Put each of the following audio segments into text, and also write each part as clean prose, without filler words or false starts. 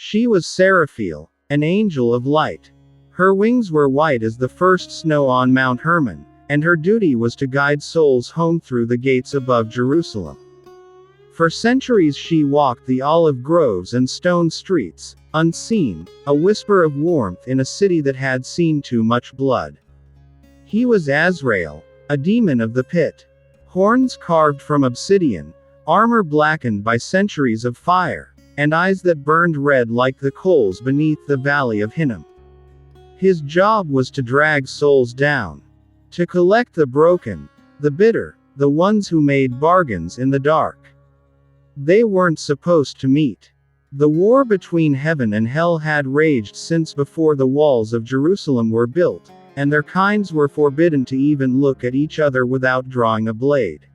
She was Seraphiel, an angel of light. Her wings were white as the first snow on Mount Hermon, and her duty was to guide souls home through the gates above Jerusalem. For centuries she walked the olive groves and stone streets, unseen, a whisper of warmth in a city that had seen too much blood. He was Azrael, a demon of the pit. Horns carved from obsidian, armor blackened by centuries of fire, and eyes that burned red like the coals beneath the valley of Hinnom. His job was to drag souls down. To collect the broken, the bitter, the ones who made bargains in the dark. They weren't supposed to meet. The war between heaven and hell had raged since before the walls of Jerusalem were built, and their kinds were forbidden to even look at each other without drawing a blade.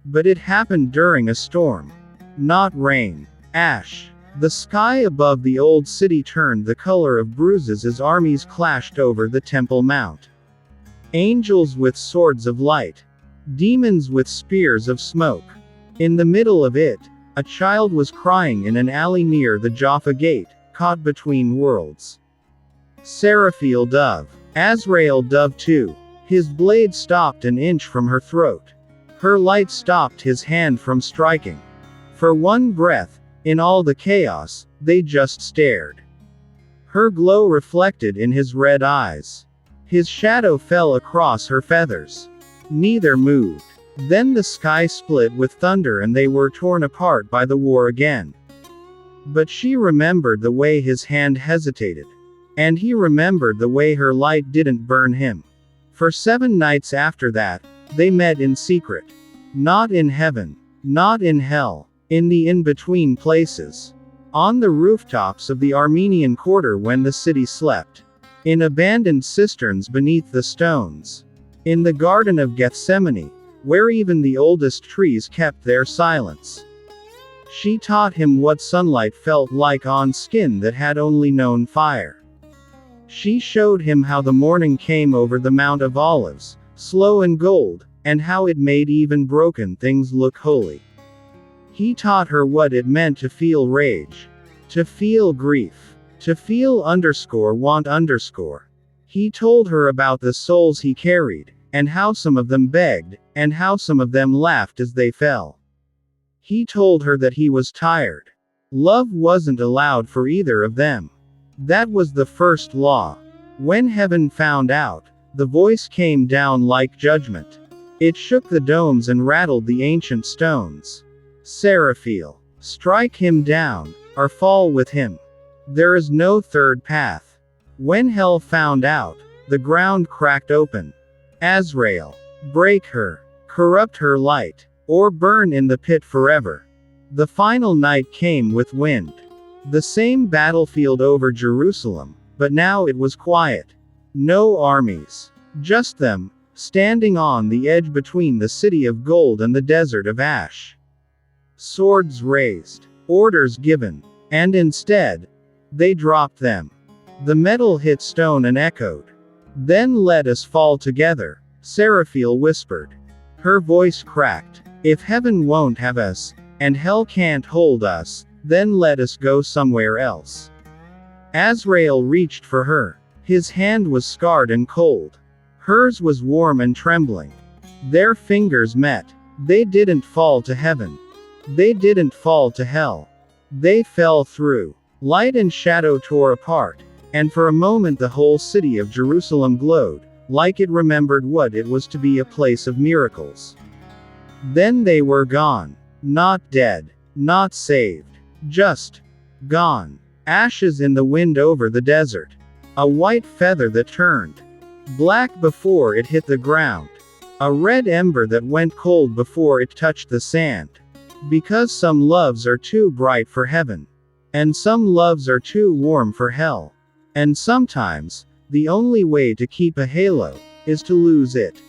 But it happened during a storm. Not rain. Ash. The sky above the old city turned the color of bruises as armies clashed over the Temple Mount. Angels with swords of light. Demons with spears of smoke. In the middle of it, a child was crying in an alley near the Jaffa Gate, caught between worlds. Seraphiel dove. Azrael dove too. His blade stopped an inch from her throat. Her light stopped his hand from striking. For one breath, in all the chaos, they just stared. Her glow reflected in his red eyes. His shadow fell across her feathers. Neither moved. Then the sky split with thunder and they were torn apart by the war again. But she remembered the way his hand hesitated. And he remembered the way her light didn't burn him. For 7 nights after that, they met in secret. Not in heaven. Not in hell. In the in-between places. On the rooftops of the Armenian quarter when the city slept. In abandoned cisterns beneath the stones. In the Garden of Gethsemane, where even the oldest trees kept their silence. She taught him what sunlight felt like on skin that had only known fire. She showed him how the morning came over the Mount of Olives, slow and gold, and how it made even broken things look holy. He taught her what it meant to feel rage. To feel grief. To feel _want_. He told her about the souls he carried, and how some of them begged, and how some of them laughed as they fell. He told her that he was tired. Love wasn't allowed for either of them. That was the first law. When heaven found out, the voice came down like judgment. It shook the domes and rattled the ancient stones. Seraphiel. Strike him down, or fall with him. There is no third path. When hell found out, the ground cracked open. Azrael. Break her. Corrupt her light. Or burn in the pit forever. The final night came with wind. The same battlefield over Jerusalem, but now it was quiet. No armies. Just them, standing on the edge between the city of gold and the desert of ash. Swords raised. Orders given. And instead, they dropped them. The metal hit stone and echoed. Then let us fall together, Seraphiel whispered. Her voice cracked. If heaven won't have us, and hell can't hold us, then let us go somewhere else. Azrael reached for her. His hand was scarred and cold. Hers was warm and trembling. Their fingers met. They didn't fall to heaven. They didn't fall to hell. They fell through. Light and shadow tore apart, and for a moment the whole city of Jerusalem glowed, like it remembered what it was to be a place of miracles. Then they were gone. Not dead. Not saved. Just gone. Ashes in the wind over the desert. A white feather that turned black before it hit the ground. A red ember that went cold before it touched the sand. Because some loves are too bright for heaven. And some loves are too warm for hell. And sometimes, the only way to keep a halo is to lose it.